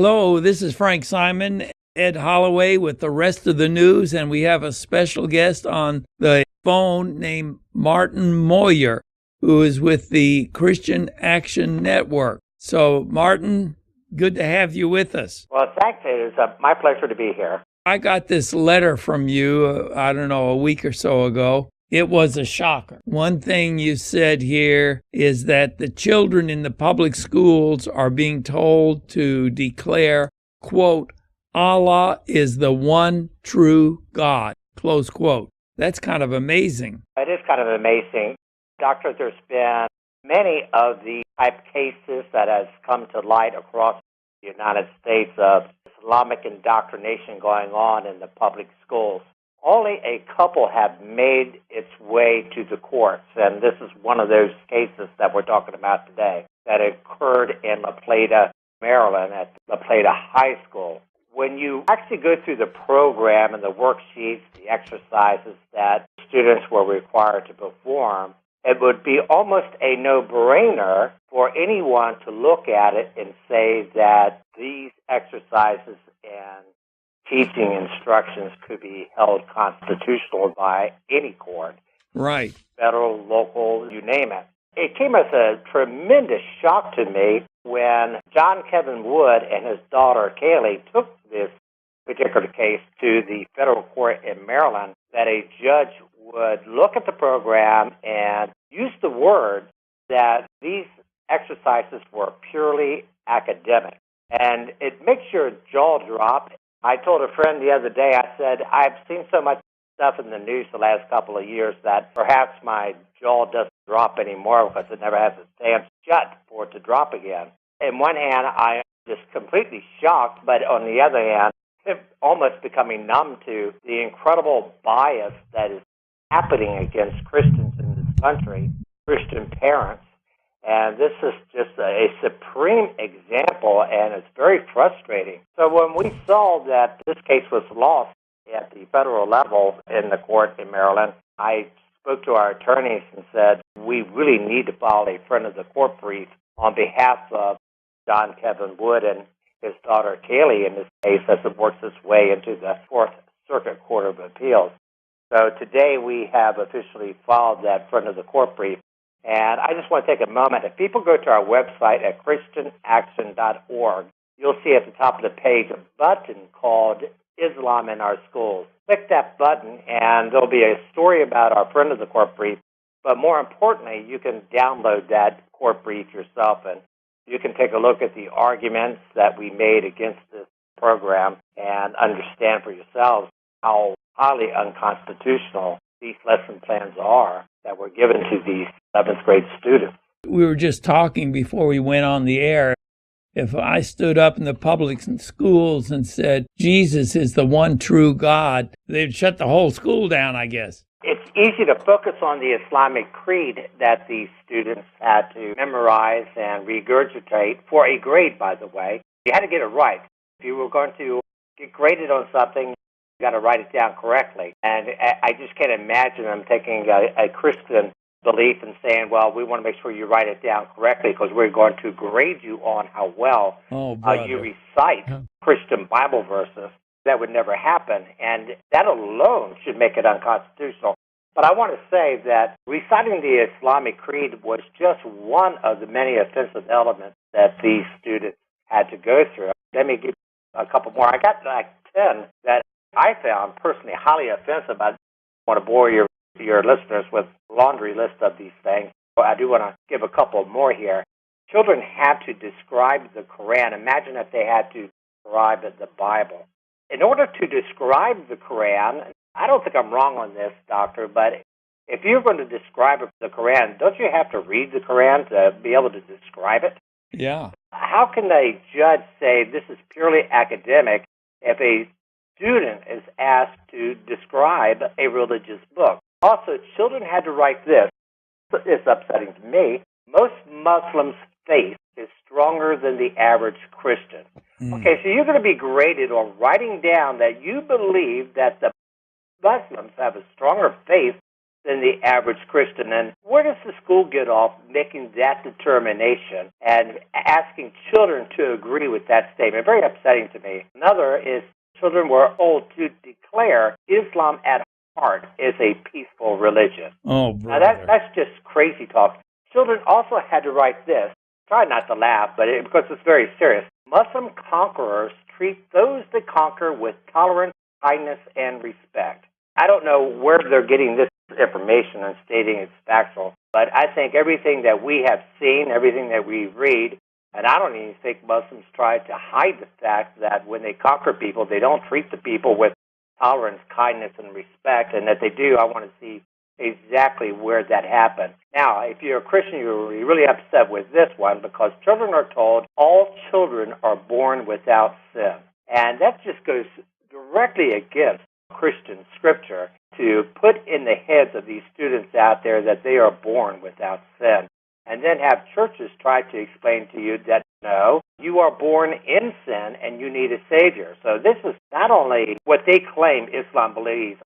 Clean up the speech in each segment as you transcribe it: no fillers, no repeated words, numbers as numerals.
Hello, this is Frank Simon, Ed Holloway with the rest of the news, and we have a special guest on the phone named Martin Mawyer, who is with the Christian Action Network. So, Martin, good to have you with us. Well, thanks. It is my pleasure to be here. I got this letter from you, I don't know, a week or so ago. It was a shocker. One thing you said here is that the children in the public schools are being told to declare, quote, Allah is the one true God, close quote. That's kind of amazing. It is kind of amazing. Doctor, there's been many of the type cases that has come to light across the United States of Islamic indoctrination going on in the public schools. Only a couple have made its way to the courts, and this is one of those cases that we're talking about today that occurred in La Plata, Maryland, at La Plata High School. When you actually go through the program and the worksheets, the exercises that students were required to perform, it would be almost a no-brainer for anyone to look at it and say that these exercises and teaching instructions could be held constitutional by any court. Right. Federal, local, you name it. It came as a tremendous shock to me when John Kevin Wood and his daughter Kaylee took this particular case to the federal court in Maryland, that a judge would look at the program and use the word that these exercises were purely academic. And it makes your jaw drop. I told a friend the other day, I said, I've seen so much stuff in the news the last couple of years that perhaps my jaw doesn't drop anymore because it never has to stand shut for it to drop again. In one hand, I'm just completely shocked, but on the other hand, I'm almost becoming numb to the incredible bias that is happening against Christians in this country, Christian parents. And this is just a supreme example, and it's very frustrating. So when we saw that this case was lost at the federal level in the court in Maryland, I spoke to our attorneys and said, we really need to file a friend of the court brief on behalf of John Kevin Wood and his daughter Kaylee in this case as it works its way into the Fourth Circuit Court of Appeals. So today we have officially filed that friend of the court brief. And I just want to take a moment. If people go to our website at christianaction.org, you'll see at the top of the page a button called Islam in Our Schools. Click that button, and there'll be a story about our friend of the court brief. But more importantly, you can download that court brief yourself, and you can take a look at the arguments that we made against this program and understand for yourselves how highly unconstitutional these lesson plans are that were given to these 11th grade students. We were just talking before we went on the air. If I stood up in the public schools and said, Jesus is the one true God, they'd shut the whole school down, I guess. It's easy to focus on the Islamic creed that these students had to memorize and regurgitate for a grade, by the way. You had to get it right. If you were going to get graded on something, you got to write it down correctly. And I just can't imagine them taking a Christian belief and saying, well, we want to make sure you write it down correctly because we're going to grade you on how well you recite Christian Bible verses. That would never happen. And that alone should make it unconstitutional. But I want to say that reciting the Islamic creed was just one of the many offensive elements that these students had to go through. Let me give you a couple more. I got like 10 that I found personally highly offensive. I don't want to bore your listeners with a laundry list of these things. But I do want to give a couple more here. Children have to describe the Quran. Imagine if they had to describe the Bible. In order to describe the Quran, I don't think I'm wrong on this, Doctor, but if you're going to describe the Quran, don't you have to read the Quran to be able to describe it? Yeah. How can a judge say this is purely academic if a student is asked to describe a religious book? Also, children had to write this. It's upsetting to me. Most Muslims' faith is stronger than the average Christian. Okay, so you're going to be graded on writing down that you believe that the Muslims have a stronger faith than the average Christian. And where does the school get off making that determination and asking children to agree with that statement? Very upsetting to me. Another is children were told to declare Islam at heart is a peaceful religion. Oh, brother. Now that's just crazy talk. Children also had to write this. Try not to laugh, but because it's very serious. Muslim conquerors treat those that conquer with tolerance, kindness, and respect. I don't know where they're getting this information and stating it's factual, but I think everything that we have seen, everything that we read, and I don't even think Muslims try to hide the fact that when they conquer people, they don't treat the people with tolerance, kindness, and respect, and that they do, I want to see exactly where that happened. Now, if you're a Christian, you're really upset with this one because children are told all children are born without sin. And that just goes directly against Christian scripture to put in the heads of these students out there that they are born without sin. And then have churches try to explain to you that, no, you are born in sin and you need a Savior. So this is not only what they claim Islam believes.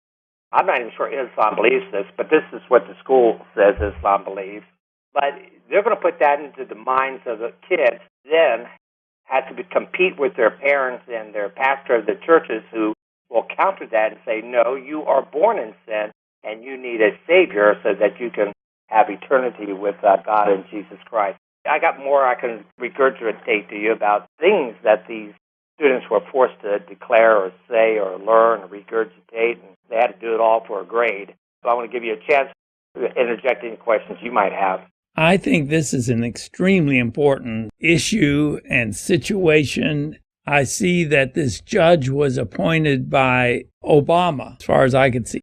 I'm not even sure Islam believes this, but this is what the school says Islam believes. But they're going to put that into the minds of the kids, then have to compete with their parents and their pastor of the churches who will counter that and say, no, you are born in sin and you need a Savior so that you can have eternity with God and Jesus Christ. I got more I can regurgitate to you about things that these students were forced to declare or say or learn or regurgitate, and they had to do it all for a grade. So I want to give you a chance to interject any questions you might have. I think this is an extremely important issue and situation. I see that this judge was appointed by Obama, as far as I can see.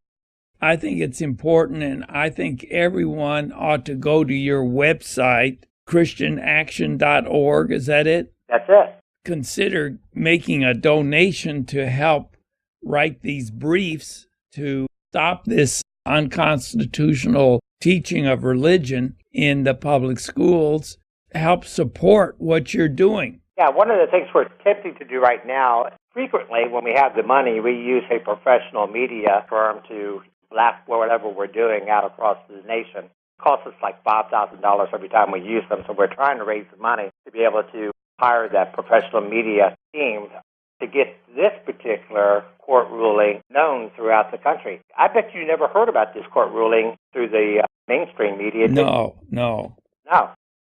I think it's important, and I think everyone ought to go to your website, christianaction.org. Is that it? That's it. Consider making a donation to help write these briefs to stop this unconstitutional teaching of religion in the public schools. Help support what you're doing. Yeah, one of the things we're attempting to do right now, frequently when we have the money, we use a professional media firm to blast whatever we're doing out across the nation. It costs us like $5,000 every time we use them, so we're trying to raise the money to be able to hire that professional media team to get this particular court ruling known throughout the country. I bet you never heard about this court ruling through the mainstream media. No.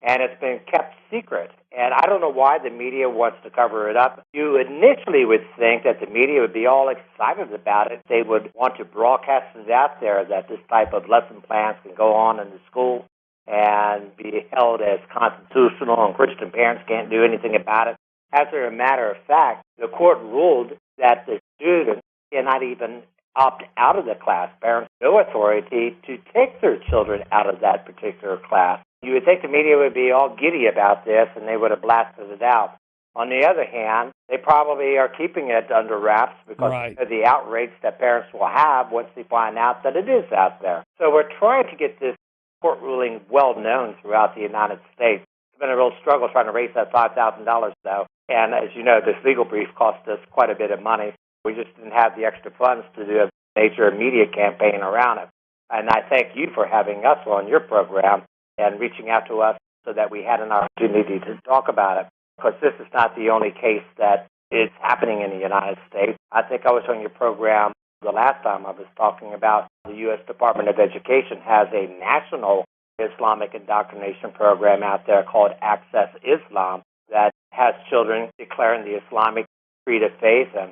And it's been kept secret. And I don't know why the media wants to cover it up. You initially would think that the media would be all excited about it. They would want to broadcast it out there that this type of lesson plans can go on in the school and be held as constitutional, and Christian parents can't do anything about it. As a matter of fact, the court ruled that the students cannot even opt out of the class. Parents have no authority to take their children out of that particular class. You would think the media would be all giddy about this and they would have blasted it out. On the other hand, they probably are keeping it under wraps because of the outrage that parents will have once they find out that it is out there. So we're trying to get this court ruling well known throughout the United States. It's been a real struggle trying to raise that $5,000, though. And as you know, this legal brief cost us quite a bit of money. We just didn't have the extra funds to do a major media campaign around it. And I thank you for having us on your program and reaching out to us so that we had an opportunity to talk about it. Because this is not the only case that is happening in the United States. I think I was on your program the last time I was talking about the U.S. Department of Education has a national Islamic indoctrination program out there called Access Islam that has children declaring the Islamic creed of faith and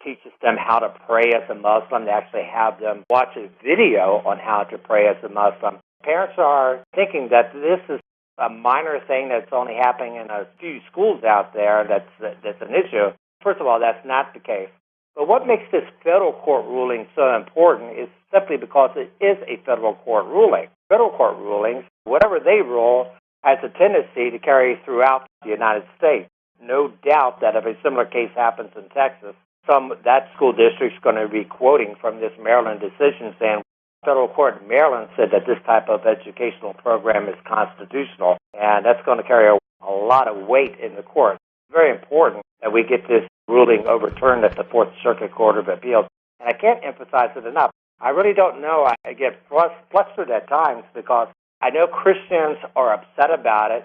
teaches them how to pray as a Muslim. They actually have them watch a video on how to pray as a Muslim. Parents are thinking that this is a minor thing that's only happening in a few schools out there that's an issue. First of all, that's not the case. But what makes this federal court ruling so important is simply because it is a federal court ruling. Federal court rulings, whatever they rule, has a tendency to carry throughout the United States. No doubt that if a similar case happens in Texas, that school district's going to be quoting from this Maryland decision saying, federal court in Maryland said that this type of educational program is constitutional, and that's going to carry a lot of weight in the court. It's very important that we get this ruling overturned at the Fourth Circuit Court of Appeals. And I can't emphasize it enough. I really don't know. I get flustered at times because I know Christians are upset about it,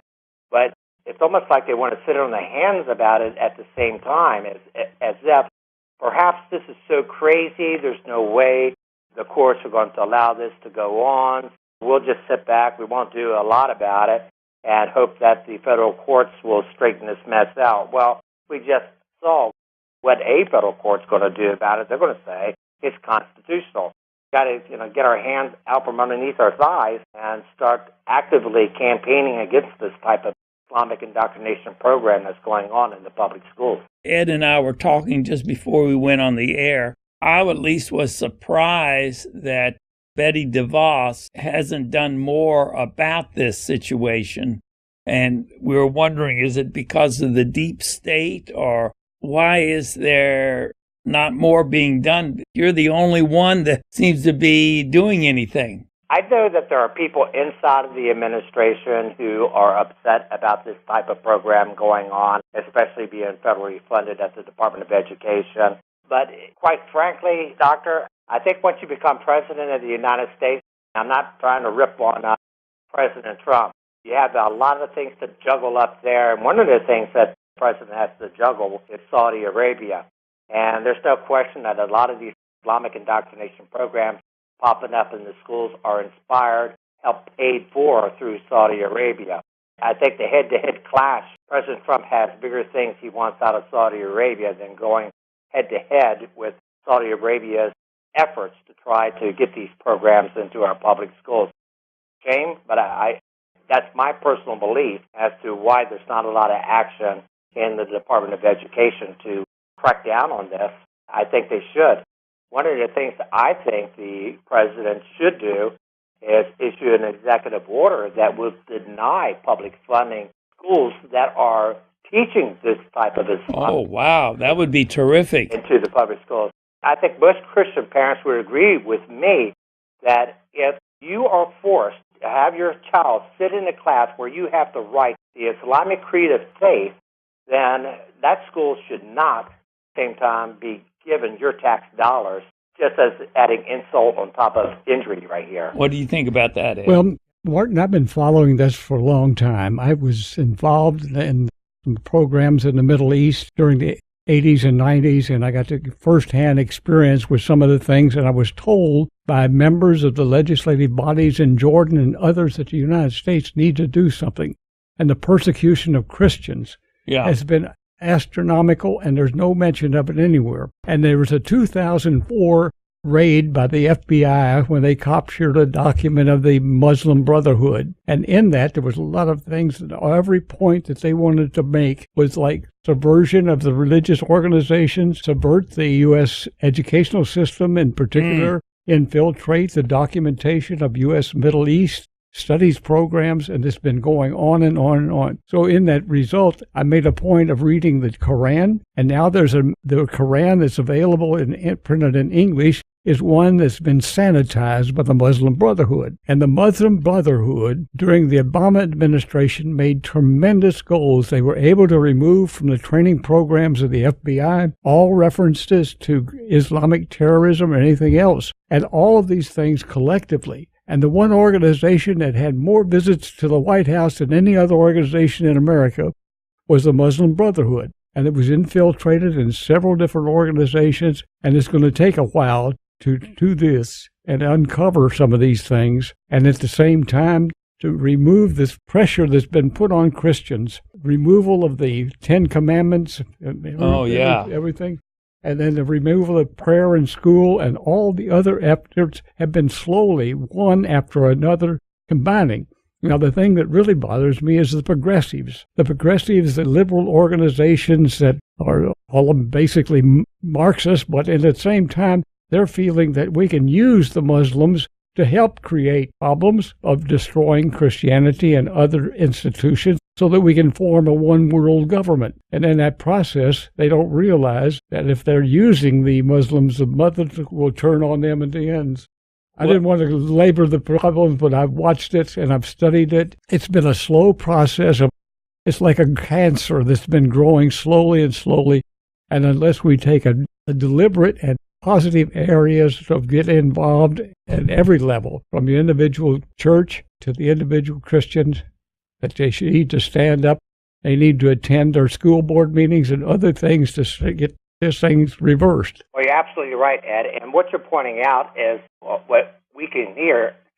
but it's almost like they want to sit on their hands about it at the same time, as if perhaps this is so crazy, there's no way the courts are going to allow this to go on. We'll just sit back. We won't do a lot about it and hope that the federal courts will straighten this mess out. Well, we just saw what a federal court's going to do about it. They're going to say it's constitutional. Got to get our hands out from underneath our thighs and start actively campaigning against this type of Islamic indoctrination program that's going on in the public schools. Ed and I were talking just before we went on the air. I at least was surprised that Betty DeVos hasn't done more about this situation. And we were wondering, is it because of the deep state, or why is there not more being done? You're the only one that seems to be doing anything. I know that there are people inside of the administration who are upset about this type of program going on, especially being federally funded at the Department of Education. But quite frankly, Doctor, I think once you become president of the United States, I'm not trying to rip on President Trump, you have a lot of things to juggle up there. And one of the things that the president has to juggle is Saudi Arabia. And there's no question that a lot of these Islamic indoctrination programs popping up in the schools are inspired, helped paid for through Saudi Arabia. I think the head-to-head clash, President Trump has bigger things he wants out of Saudi Arabia than going head-to-head with Saudi Arabia's efforts to try to get these programs into our public schools. Shame, but that's my personal belief as to why there's not a lot of action in the Department of Education to crack down on this. I think they should. One of the things that I think the president should do is issue an executive order that will deny public funding schools that are teaching this type of Islam. Oh, wow. That would be terrific. Into the public schools. I think most Christian parents would agree with me that if you are forced to have your child sit in a class where you have to write the Islamic creed of faith, then that school should not, at the same time, be given your tax dollars, just as adding insult on top of injury right here. What do you think about that, Ed? Well, Martin, I've been following this for a long time. I was involved in programs in the Middle East during the 80s and 90s, and I got to firsthand experience with some of the things, and I was told by members of the legislative bodies in Jordan and others that the United States need to do something. And the persecution of Christians has been astronomical, and there's no mention of it anywhere. And there was a 2004 raid by the FBI when they captured a document of the Muslim Brotherhood. And in that, there was a lot of things, that every point that they wanted to make was like subversion of the religious organizations, subvert the U.S. educational system in particular, infiltrate the documentation of U.S. Middle East studies programs, and it's been going on and on and on. So in that result, I made a point of reading the Quran, and now there's the Quran that's available printed in English is one that's been sanitized by the Muslim Brotherhood. And the Muslim Brotherhood, during the Obama administration, made tremendous goals. They were able to remove from the training programs of the FBI all references to Islamic terrorism or anything else. And all of these things collectively. And the one organization that had more visits to the White House than any other organization in America was the Muslim Brotherhood. And it was infiltrated in several different organizations, and it's going to take a while to do this and uncover some of these things, and at the same time to remove this pressure that's been put on Christians, removal of the Ten Commandments, everything. And then the removal of prayer in school, and all the other efforts have been slowly, one after another, combining. Now, the thing that really bothers me is the progressives. The progressives, the liberal organizations that are all basically Marxist, but at the same time, they're feeling that we can use the Muslims to help create problems of destroying Christianity and other institutions so that we can form a one-world government. And in that process, they don't realize that if they're using the Muslims, the Muslims will turn on them in the end. I didn't want to labor the problems, but I've watched it and I've studied it. It's been a slow process. It's like a cancer that's been growing slowly and slowly. And unless we take a deliberate and positive areas to get involved at every level, from the individual church to the individual Christians, that they should need to stand up. They need to attend their school board meetings and other things to get these things reversed. Well, you're absolutely right, Ed. And what you're pointing out is what we can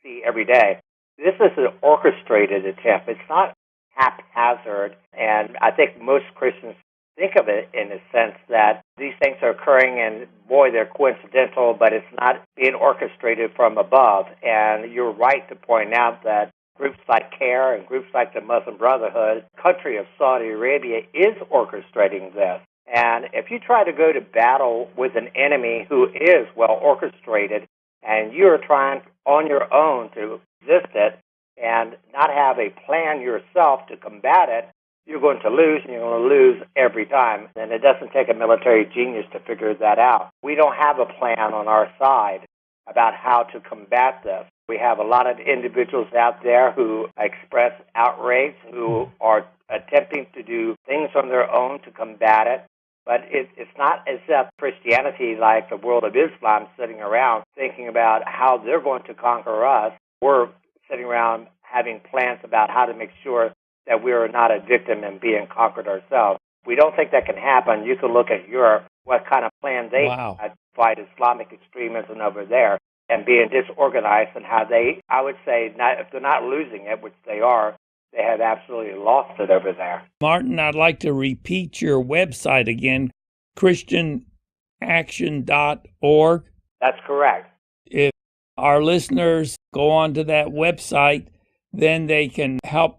see every day. This is an orchestrated attempt. It's not haphazard. And I think most Christians think of it in the sense that these things are occurring and, boy, they're coincidental, but it's not being orchestrated from above. And you're right to point out that groups like CARE and groups like the Muslim Brotherhood, country of Saudi Arabia, is orchestrating this. And if you try to go to battle with an enemy who is well orchestrated and you're trying on your own to resist it and not have a plan yourself to combat it, you're going to lose, and you're going to lose every time. And it doesn't take a military genius to figure that out. We don't have a plan on our side about how to combat this. We have a lot of individuals out there who express outrage, who are attempting to do things on their own to combat it. But it's not as if Christianity, like the world of Islam, sitting around thinking about how they're going to conquer us. We're sitting around having plans about how to make sure that we are not a victim and being conquered ourselves. We don't think that can happen. You can look at Europe, what kind of plan they had to fight Islamic extremism over there and being disorganized, and how they, I would say, if they're not losing it, which they are, they have absolutely lost it over there. Martin, I'd like to repeat your website again, ChristianAction.org. That's correct. If our listeners go onto that website, then they can help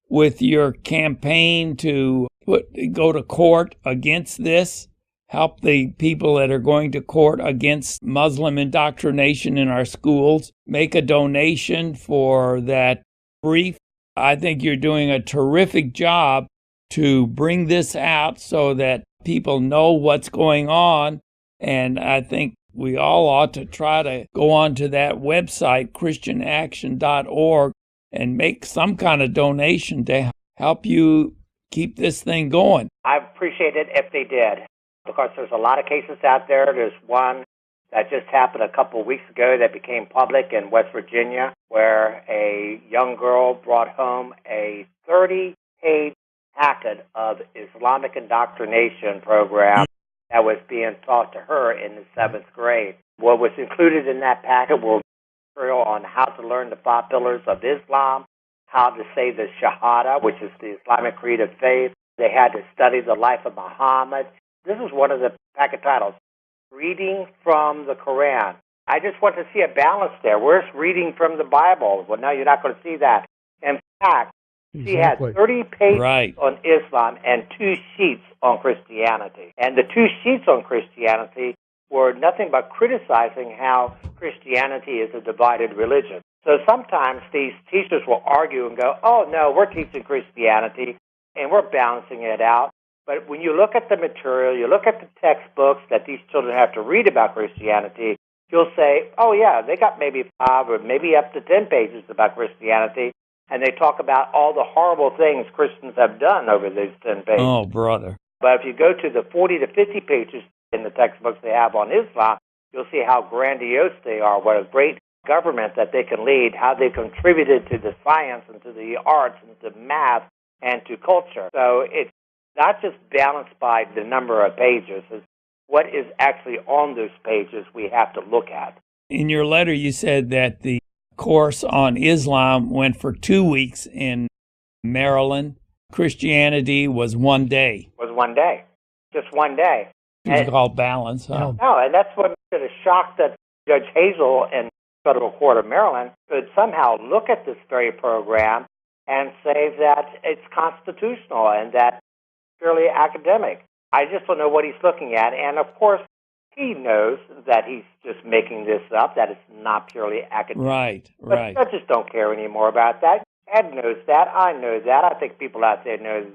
with your campaign to go to court against this, help the people that are going to court against Muslim indoctrination in our schools, make a donation for that brief. I think you're doing a terrific job to bring this out so that people know what's going on. And I think we all ought to try to go on to that website, ChristianAction.org, and make some kind of donation to help you keep this thing going. I appreciate it if they did, because there's a lot of cases out there. There's one that just happened a couple of weeks ago that became public in West Virginia, where a young girl brought home a 30-page packet of Islamic indoctrination program that was being taught to her in the 7th grade. What was included in that packet were material on how to learn the 5 pillars of Islam, how to say the Shahada, which is the Islamic creed of faith. They had to study the life of Muhammad. This is one of the packet titles, Reading from the Quran. I just want to see a balance there. Where's reading from the Bible? Well, no, you're not going to see that. In fact, she had 30 pages on Islam and 2 sheets on Christianity. And the 2 sheets on Christianity were nothing but criticizing how Christianity is a divided religion. So sometimes these teachers will argue and go, oh, no, we're teaching Christianity, and we're balancing it out. But when you look at the material, you look at the textbooks that these children have to read about Christianity, you'll say, oh, yeah, they got maybe 5 or maybe up to 10 pages about Christianity, and they talk about all the horrible things Christians have done over these 10 pages. Oh, brother. But if you go to the 40 to 50 pages in the textbooks they have on Islam, you'll see how grandiose they are, what a great government that they can lead, how they contributed to the science and to the arts and to math and to culture. So it's not just balanced by the number of pages. It's what is actually on those pages we have to look at. In your letter, you said that the course on Islam went for 2 weeks in Maryland. Christianity was 1 day. Was 1 day. Just 1 day. It's called balance, huh? No, and that's what sort of shocked that Judge Hazel in Federal Court of Maryland could somehow look at this very program and say that it's constitutional and that purely academic. I just don't know what he's looking at. And, of course, he knows that he's just making this up, that it's not purely academic. Right. But judges don't care anymore about that. Ed knows that. I know that. I think people out there know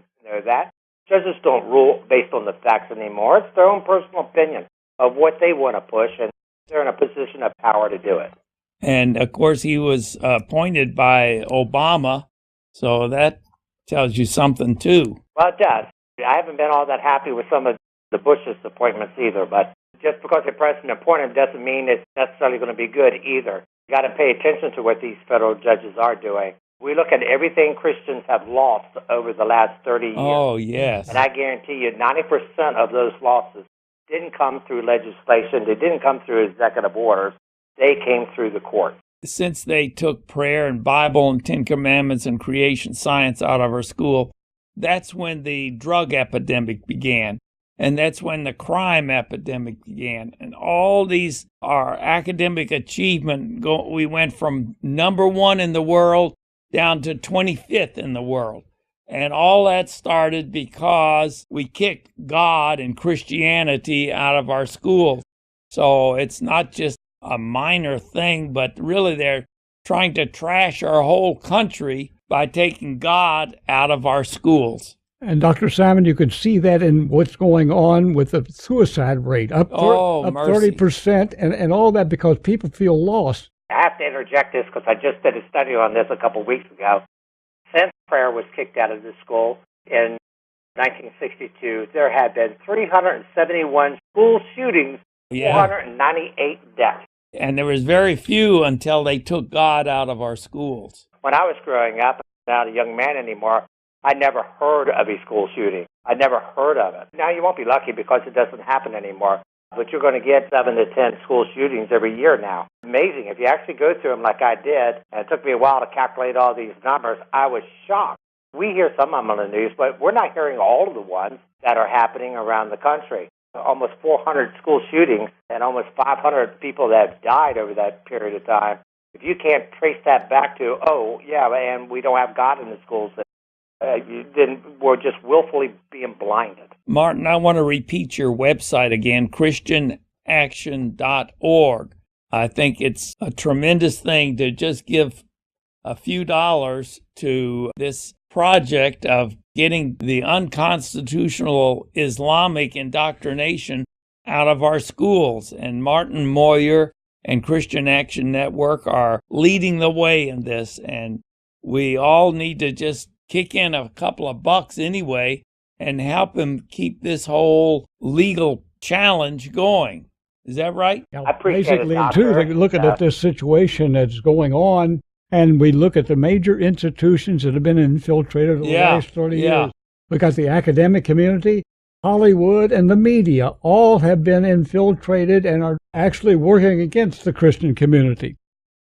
that. Judges don't rule based on the facts anymore. It's their own personal opinion of what they want to push, and they're in a position of power to do it. And, of course, he was appointed by Obama, so that tells you something, too. Well, it does. I haven't been all that happy with some of the Bush's appointments either, but just because the president appointed him doesn't mean it's necessarily going to be good either. You got to pay attention to what these federal judges are doing. We look at everything Christians have lost over the last 30 years. Oh, yes. And I guarantee you 90% of those losses didn't come through legislation. They didn't come through executive orders. They came through the court. Since they took prayer and Bible and Ten Commandments and creation science out of our school, that's when the drug epidemic began. And that's when the crime epidemic began. And all these, our academic achievement, we went from number 1 in the world down to 25th in the world. And all that started because we kicked God and Christianity out of our schools. So it's not just a minor thing, but really they're trying to trash our whole country by taking God out of our schools. And Dr. Simon, you could see that in what's going on with the suicide rate, up 30%, and all that because people feel lost. I have to interject this because I just did a study on this a couple of weeks ago. Since prayer was kicked out of the school in 1962, there have been 371 school shootings, 498 deaths. And there was very few until they took God out of our schools. When I was growing up, I'm not a young man anymore, I never heard of a school shooting. I never heard of it. Now, you won't be lucky because it doesn't happen anymore, but you're going to get 7 to 10 school shootings every year now. Amazing. If you actually go through them like I did, and it took me a while to calculate all these numbers, I was shocked. We hear some of them on the news, but we're not hearing all of the ones that are happening around the country. Almost 400 school shootings and almost 500 people that have died over that period of time. If you can't trace that back to, and we don't have God in the schools, then we're just willfully being blinded. Martin, I want to repeat your website again, ChristianAction.org. I think it's a tremendous thing to just give a few dollars to this project of getting the unconstitutional Islamic indoctrination out of our schools. And Martin Mawyer and Christian Action Network are leading the way in this. And we all need to just kick in a couple of bucks anyway and help him keep this whole legal challenge going. Is that right? I appreciate Basically, it, too, looking at this situation that's going on, and we look at the major institutions that have been infiltrated over the last 30 years. We got the academic community, Hollywood, and the media all have been infiltrated and are actually working against the Christian community.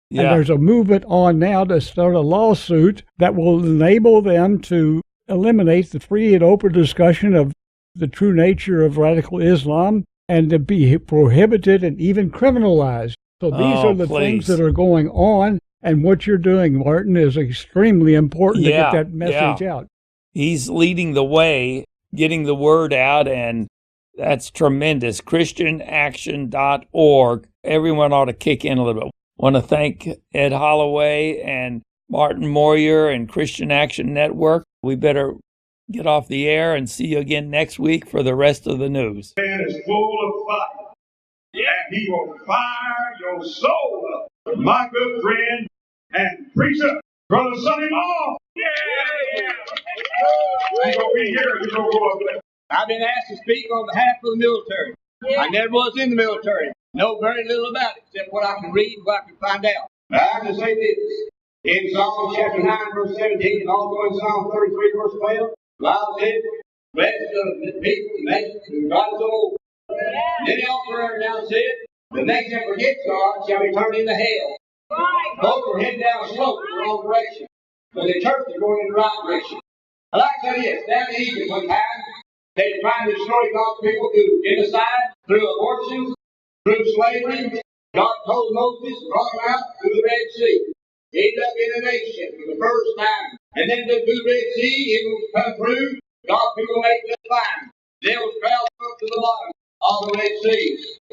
And there's a movement on now to start a lawsuit that will enable them to eliminate the free and open discussion of the true nature of radical Islam and to be prohibited and even criminalized. So these are the things that are going on. And what you're doing, Martin, is extremely important to get that message out. He's leading the way, getting the word out, and that's tremendous. ChristianAction.org. Everyone ought to kick in a little bit. I want to thank Ed Holloway and Martin Mawyer and Christian Action Network. We better get off the air and see you again next week for the rest of the news. Man is full of fire. And he will fire your soul up. My good friend and preacher, Brother Sonny Maul. Yeah. You're going to be here. You're going to go up there. I've been asked to speak on behalf of the military. I never was in the military. Know very little about it, except what I can read and what I can find out. But I can say this. In Psalm chapter 9, verse 17, and also in Psalm 33, verse 12, the Bible said, blessed are the people, the nations, and God is the Lord. Then the author now said, the nation that forgets God shall be turned into hell. Both are heading down a slope in the wrong direction. But the church is going in the right direction. I like to say this, down in Egypt one time, they were trying to destroy God's people through genocide, through abortion, through slavery. God told Moses, brought him out through the Red Sea. He ended up in a nation for the first time. And then through the Red Sea, it will come through. God's people made just fine. There was crowds up to the bottom of the Red Sea.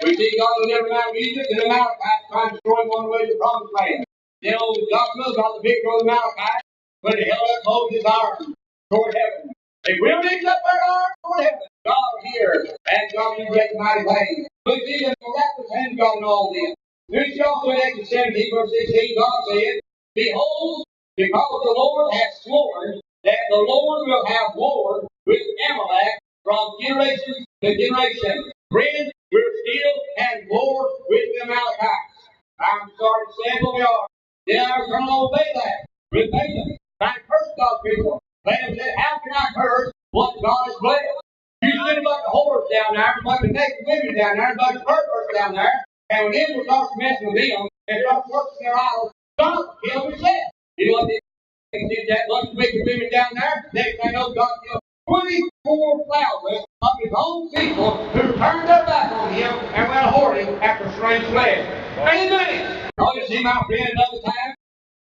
We see God delivered out of Egypt and the Amalekites trying to destroy him on the way to the promised land. Then old Joshua got the victory over the Amalekites when they held up Moses' arms toward heaven. They will lift up their arms toward heaven. God here and God in great mighty things. We see the miraculous hand of God in all this. We see also in Exodus 17, verse 16, God said, behold, because the Lord hath sworn that the Lord will have war with Amalek from generation to generation. Friends, we're deal and war with the Amalekites. I'm sorry to say, but we are. They are going to obey that. Repentance. I curse God's people. They have said, how can I curse what God has blessed? You see a bunch of whores down there, a bunch of naked women down there, a bunch of perverts down there, and when Israel starts messing with them and starts worshiping their idols, God will kill themselves. You know what they did that bunch of wicked women down there? Next thing I know, God killed 24,000 of his own people who turned their back on him and went hoarding after strange flesh. Amen. Oh, you see my friend another time?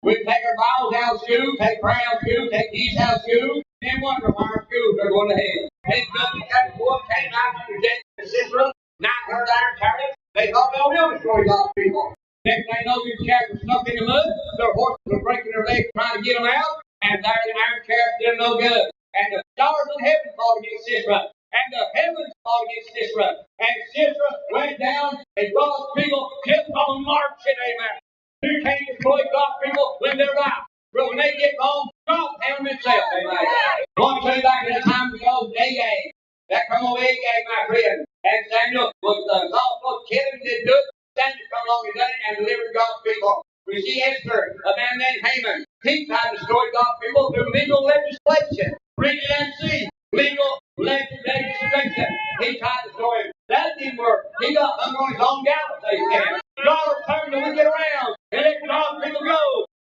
We take our Bibles out of school, take prayer out of school, take these out of school, and wonder why our schools are going to hell. They done that boy came out to reject the system, not heard iron chariots. They thought they'll never destroy God's people. Next thing they know, these chariots were stuck in the mud, their horses were breaking their legs trying to get them out, and there the iron chariots did no good. And the stars of heaven fought against Sisera, and the heavens fought against Sisera, and Sisera went down, and God's people kept on marching, amen. You can't destroy God's people when they're out. But when they get home, God help them himself. Amen. I want to tell you back in the time ago, Agag. That come on Agag, my friend. And Samuel was also killing did good. Samuel come along and done it and delivered God's people. We see Esther, a man named Haman. He tried to destroy God's people through legal legislation. Read it and see. Legal legislation. He tried to destroy him. That didn't work. He got hung on his own gallows, they said. God will turn the wicked around and let God's people go.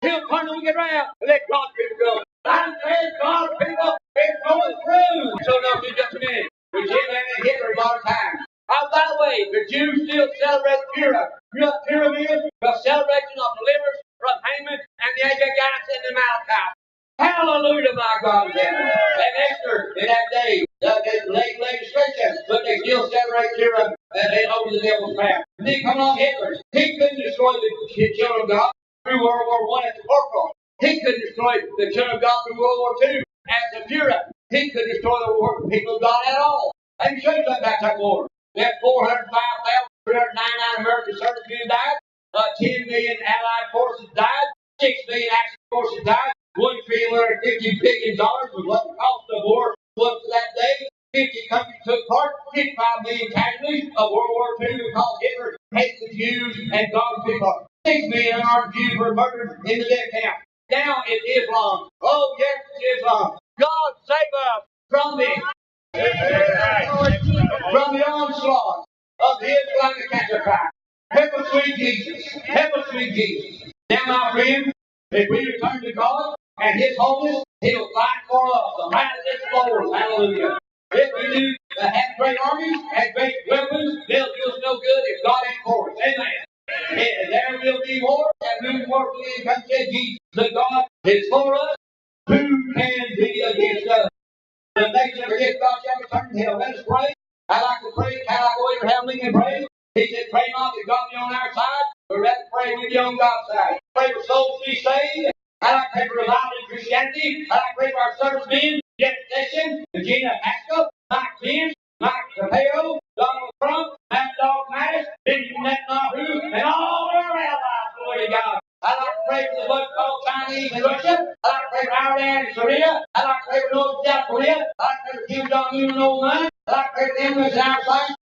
He'll turn the wicked around and let God's people go. I'm saying God's people is going through. So now, just a minute. We see that in Hitler a lot of times. By the way, the Jews still celebrate Purim. You know what Purim is? The celebration of deliverance from Haman and the Agagites and the Amalekites. Hallelujah, my God in heaven. And Esther, in that day, the late legislation, but they still celebrate Purim and they open the devil's mouth. And then come on Hitler. He couldn't destroy the children of God through World War I as a corporal. He couldn't destroy the children of God through World War II as a Fuhrer. He couldn't destroy the people of God at all. Let me show you something about that war. That 405,399 American servicemen died. 10 million Allied forces died. 6 million Axis forces died. $1,350 billion was what the cost of the war was for that day. 50 countries took part. 55 million casualties of World War II because Hitler hates the Jews and God's people. 6 million unarmed Jews were murdered in the death camp. Now it's Islam. Oh, yes, it's Islam. God save us from the onslaught of the Islamic Antichrist. Help us, sweet Jesus. Help us, sweet Jesus. Now, my friend, if we return to God and His holiness, He'll fight for us. The battle is forward. Hallelujah. If we do have great armies and great weapons, they'll do us no good if God ain't for us. Amen. And there will be war, and who more will come to Jesus? The God is for us. Who can be against us? The nation against God shall return to hell. Let us pray. I like to pray. I like to Abraham Lincoln prayed. He said, pray not that God be on our side, but rather pray we be on God's side. Pray for souls to be saved. I like to pray for revival in Christianity. I like to pray for our servicemen, Jeff Sessions, Regina Haskell, Mike Pence, Mike Pompeo, Donald Trump, Matt Dog Mattis, Benjamin Netanyahu, and all their allies. Glory to God. I like to pray for the what's called Chinese and Russia. I like to pray for Iran and Syria. I like to pray for North South Korea. I like to pray for Kim Jong-un and old man. I like to pray for them who's in our side.